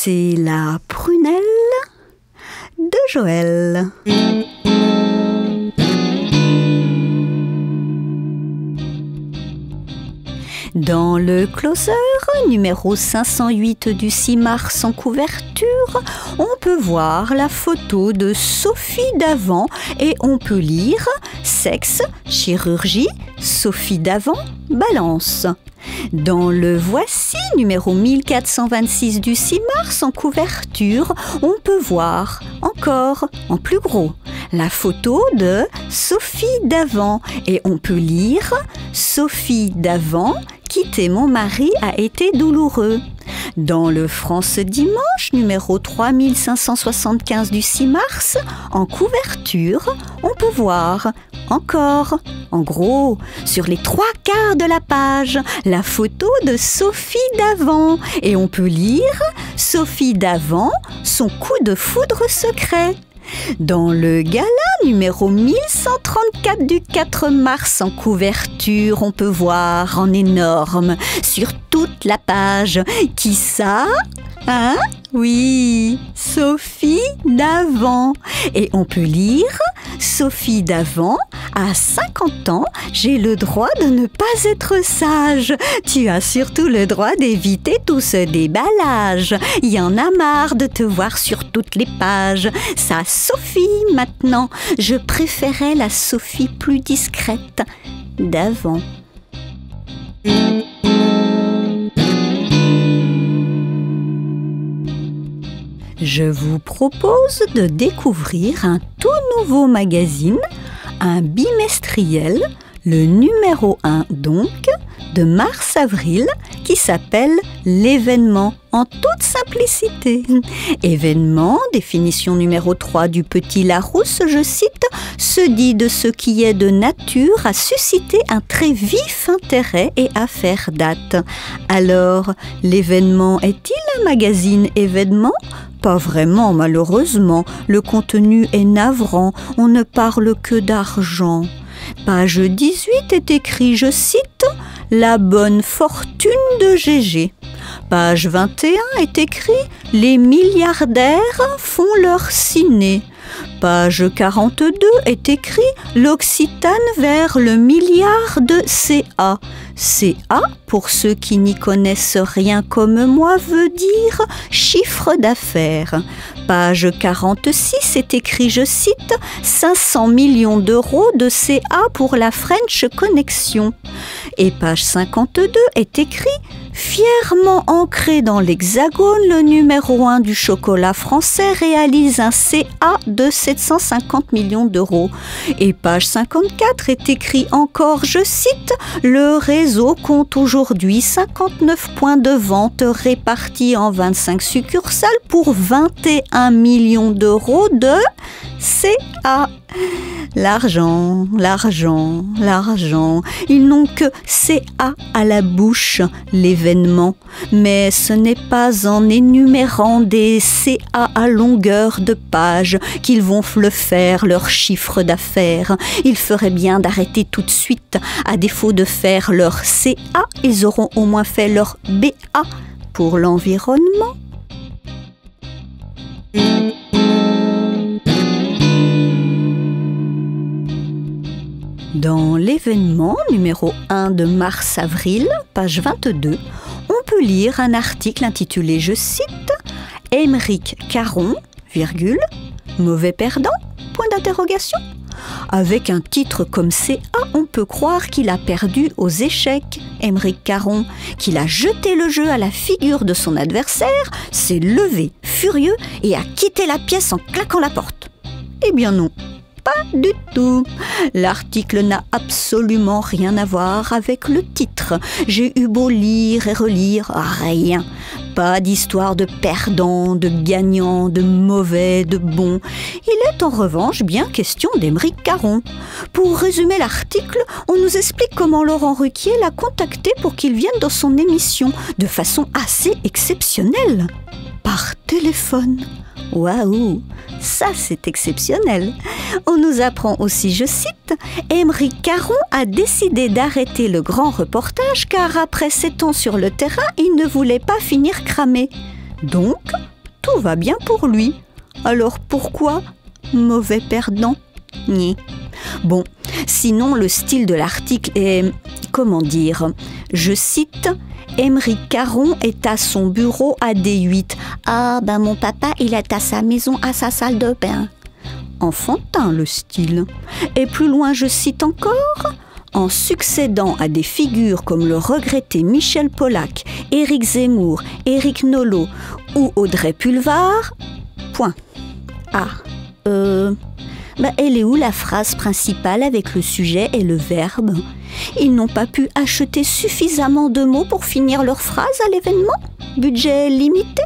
C'est la prunelle de Joël. Dans le closer numéro 508 du 6 mars en couverture, on peut voir la photo de Sophie Davant et on peut lire « Sexe, chirurgie, Sophie Davant, balance ». Dans le Voici numéro 1426 du 6 mars en couverture, on peut voir encore en plus gros la photo de Sophie Davant et on peut lire « Sophie Davant, quitter mon mari a été douloureux ». Dans le France Dimanche numéro 3575 du 6 mars, en couverture, on peut voir encore, en gros, sur les 3/4 de la page, la photo de Sophie Davant. Et on peut lire « Sophie Davant, son coup de foudre secret ». Dans le gala numéro 1134 du 4 mars en couverture, on peut voir en énorme sur toute la page « Qui ça ? Hein ? Oui, Sophie Davant ». Et on peut lire « Sophie Davant, à 50 ans, j'ai le droit de ne pas être sage. Tu as surtout le droit d'éviter tout ce déballage. Y en a marre de te voir sur toutes les pages. Ça, Sophie, maintenant. Je préférais la Sophie plus discrète d'avant. » Je vous propose de découvrir un tout nouveau magazine, un bimestriel, le numéro 1 donc, de mars-avril, qui s'appelle L'événement, en toute simplicité. Événement, définition numéro 3 du Petit Larousse, je cite, se dit de ce qui est de nature à susciter un très vif intérêt et à faire date. Alors, l'événement est-il un magazine événement ? Pas vraiment, malheureusement. Le contenu est navrant. On ne parle que d'argent. Page 18 est écrit, je cite, « La bonne fortune de Gégé ». Page 21 est écrit « Les milliardaires font leur ciné ». Page 42 est écrit « L'Occitane vers le milliard de CA ». CA, pour ceux qui n'y connaissent rien comme moi, veut dire chiffre d'affaires. Page 46 est écrit, je cite, « 500 millions d'euros de CA pour la French Connection ». Et page 52 est écrit « Fièrement ancré dans l'Hexagone, le numéro 1 du chocolat français réalise un CA de 750 millions d'euros. » Et page 54 est écrit encore, je cite, « Le réseau compte aujourd'hui 59 points de vente répartis en 25 succursales pour 21 millions d'euros de CA. » L'argent, l'argent, l'argent, ils n'ont que CA à la bouche, l'événement. Mais ce n'est pas en énumérant des CA à longueur de page qu'ils vont le faire leur chiffre d'affaires. Il ferait bien d'arrêter tout de suite. À défaut de faire leur CA, ils auront au moins fait leur BA pour l'environnement. Dans l'événement numéro 1 de mars-avril, page 22, on peut lire un article intitulé, je cite, « Aymeric Caron, virgule, mauvais perdant, point d'interrogation ». Avec un titre comme CA, on peut croire qu'il a perdu aux échecs, Aymeric Caron, qu'il a jeté le jeu à la figure de son adversaire, s'est levé furieux et a quitté la pièce en claquant la porte. Eh bien non. Pas du tout. L'article n'a absolument rien à voir avec le titre. J'ai eu beau lire et relire, rien. Pas d'histoire de perdant, de gagnant, de mauvais, de bon. Il est en revanche bien question d'Aymeric Caron. Pour résumer l'article, on nous explique comment Laurent Ruquier l'a contacté pour qu'il vienne dans son émission, de façon assez exceptionnelle. Par téléphone. Waouh, ça c'est exceptionnel. On nous apprend aussi, je cite, « Aymeric Caron a décidé d'arrêter le grand reportage car après 7 ans sur le terrain, il ne voulait pas finir cramé. Donc, tout va bien pour lui. Alors pourquoi mauvais perdant? Ni. Bon, sinon le style de l'article est, comment dire, je cite, Émeric Caron est à son bureau à D8. Ah, ben mon papa, il est à sa maison, à sa salle de bain. Enfantin le style. Et plus loin, je cite encore, en succédant à des figures comme le regretté Michel Polac, Éric Zemmour, Éric Nolot ou Audrey Pulvar, point. Ah, elle est où la phrase principale avec le sujet et le verbe? Ils n'ont pas pu acheter suffisamment de mots pour finir leur phrase à l'événement? Budget limité?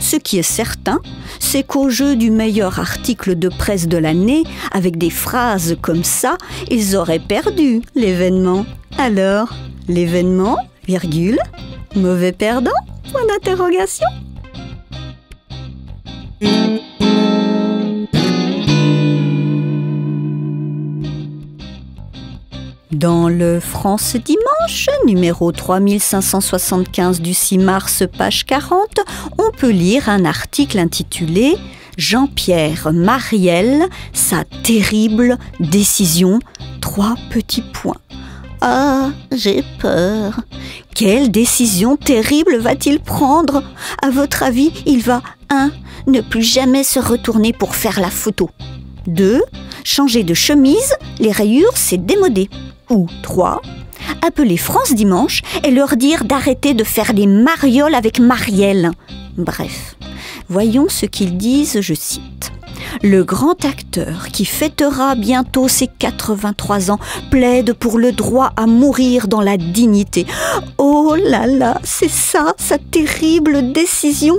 Ce qui est certain, c'est qu'au jeu du meilleur article de presse de l'année, avec des phrases comme ça, ils auraient perdu l'événement. Alors, l'événement, virgule, mauvais perdant? Point d'interrogation. Dans le France Dimanche, numéro 3575 du 6 mars, page 40, on peut lire un article intitulé « Jean-Pierre Marielle, sa terrible décision, 3 petits points ». Ah, j'ai peur. Quelle décision terrible va-t-il prendre? À votre avis, il va 1. Ne plus jamais se retourner pour faire la photo. 2. Changer de chemise, les rayures, c'est démodé. Ou 3. Appeler France Dimanche et leur dire d'arrêter de faire les marioles avec Marielle. Bref, voyons ce qu'ils disent, je cite. Le grand acteur qui fêtera bientôt ses 83 ans plaide pour le droit à mourir dans la dignité. Oh là là, c'est ça, sa terrible décision.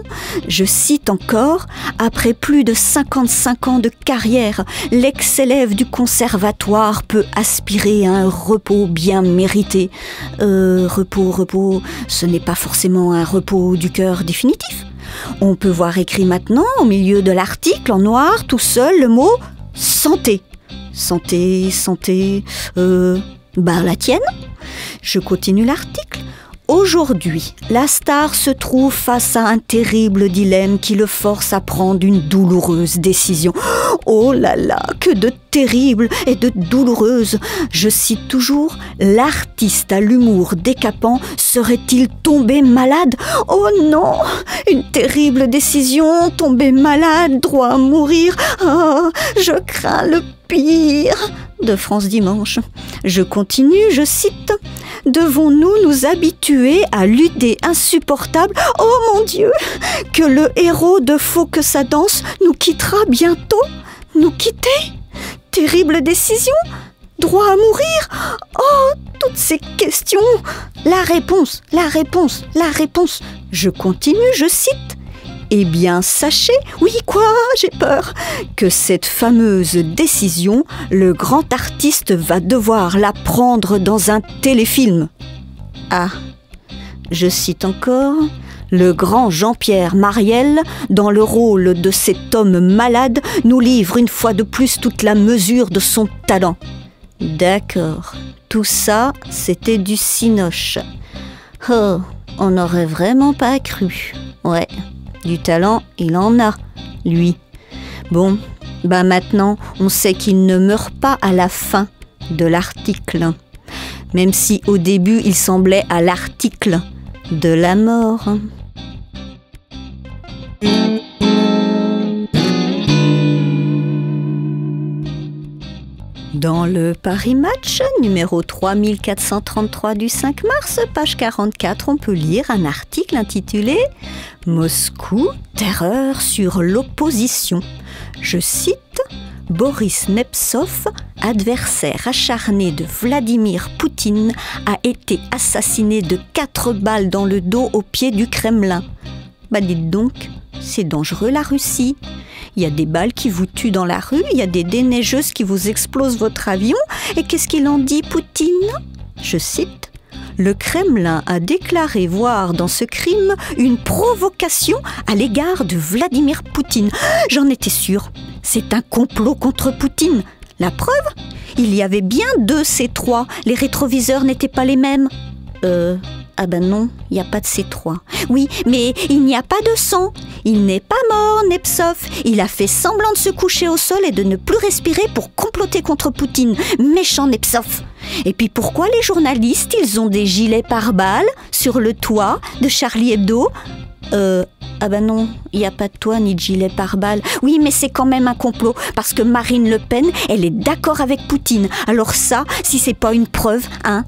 Je cite encore, après plus de 55 ans de carrière, l'ex-élève du conservatoire peut aspirer à un repos bien mérité. Repos, ce n'est pas forcément un repos du cœur définitif. On peut voir écrit maintenant, au milieu de l'article, en noir, tout seul, le mot « santé ». Santé, la tienne. Je continue l'article. Aujourd'hui, la star se trouve face à un terrible dilemme qui le force à prendre une douloureuse décision. Oh là là, que de terrible et de douloureuse. Je cite toujours, l'artiste à l'humour décapant serait-il tombé malade? Oh non, une terrible décision, tomber malade, droit à mourir. Ah, je crains le pire. De France Dimanche. Je continue, je cite. Devons-nous nous habituer à l'idée insupportable, oh mon Dieu, que le héros de Faut que ça danse nous quittera bientôt? Nous quitter? Terrible décision? Droit à mourir? Oh, toutes ces questions! La réponse. Je continue, je cite. Eh bien, sachez, oui quoi, j'ai peur, que cette fameuse décision, le grand artiste va devoir la prendre dans un téléfilm. Ah, je cite encore, le grand Jean-Pierre Marielle, dans le rôle de cet homme malade, nous livre une fois de plus toute la mesure de son talent. D'accord, tout ça, c'était du cinoche. Oh, on n'aurait vraiment pas cru, ouais. Du talent, il en a, lui. Bon, maintenant, on sait qu'il ne meurt pas à la fin de l'article. Même si au début, il semblait à l'article de la mort. Dans le Paris Match, numéro 3433 du 5 mars, page 44, on peut lire un article intitulé « Moscou, terreur sur l'opposition ». Je cite « Boris Nemtsov, adversaire acharné de Vladimir Poutine, a été assassiné de 4 balles dans le dos au pied du Kremlin. » Dites donc, c'est dangereux la Russie. Il y a des balles qui vous tuent dans la rue, il y a des déneigeuses qui vous explosent votre avion. Et qu'est-ce qu'il en dit, Poutine? Je cite, « Le Kremlin a déclaré voir dans ce crime une provocation à l'égard de Vladimir Poutine. » J'en étais sûre, c'est un complot contre Poutine. La preuve? Il y avait bien 2 C3, les rétroviseurs n'étaient pas les mêmes. Ah ben non, il n'y a pas de C3. Oui, mais il n'y a pas de sang. Il n'est pas mort, Nepsov. Il a fait semblant de se coucher au sol et de ne plus respirer pour comploter contre Poutine. Méchant Nepsov. Et puis pourquoi les journalistes, ils ont des gilets pare-balles sur le toit de Charlie Hebdo ? Ah ben non, il n'y a pas de toit ni de gilet pare-balles. Oui, mais c'est quand même un complot, parce que Marine Le Pen, elle est d'accord avec Poutine. Alors ça, si c'est pas une preuve, hein ?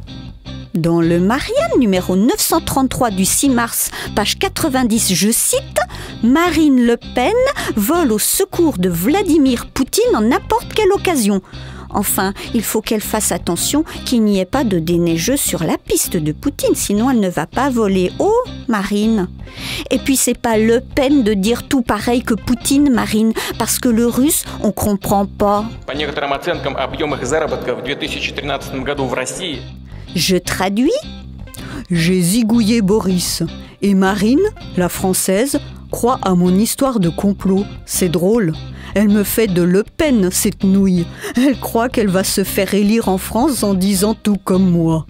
Dans le Marianne, numéro 933 du 6 mars, page 90, je cite « Marine Le Pen vole au secours de Vladimir Poutine en n'importe quelle occasion ». Enfin, il faut qu'elle fasse attention qu'il n'y ait pas de déneigeux sur la piste de Poutine, sinon elle ne va pas voler haut, Marine. Et puis c'est pas Le Pen de dire tout pareil que Poutine, Marine, parce que le russe, on comprend pas. Je traduis. J'ai zigouillé Boris. Et Marine, la française, croit à mon histoire de complot. C'est drôle. Elle me fait de Le Pen, cette nouille. Elle croit qu'elle va se faire élire en France en disant tout comme moi.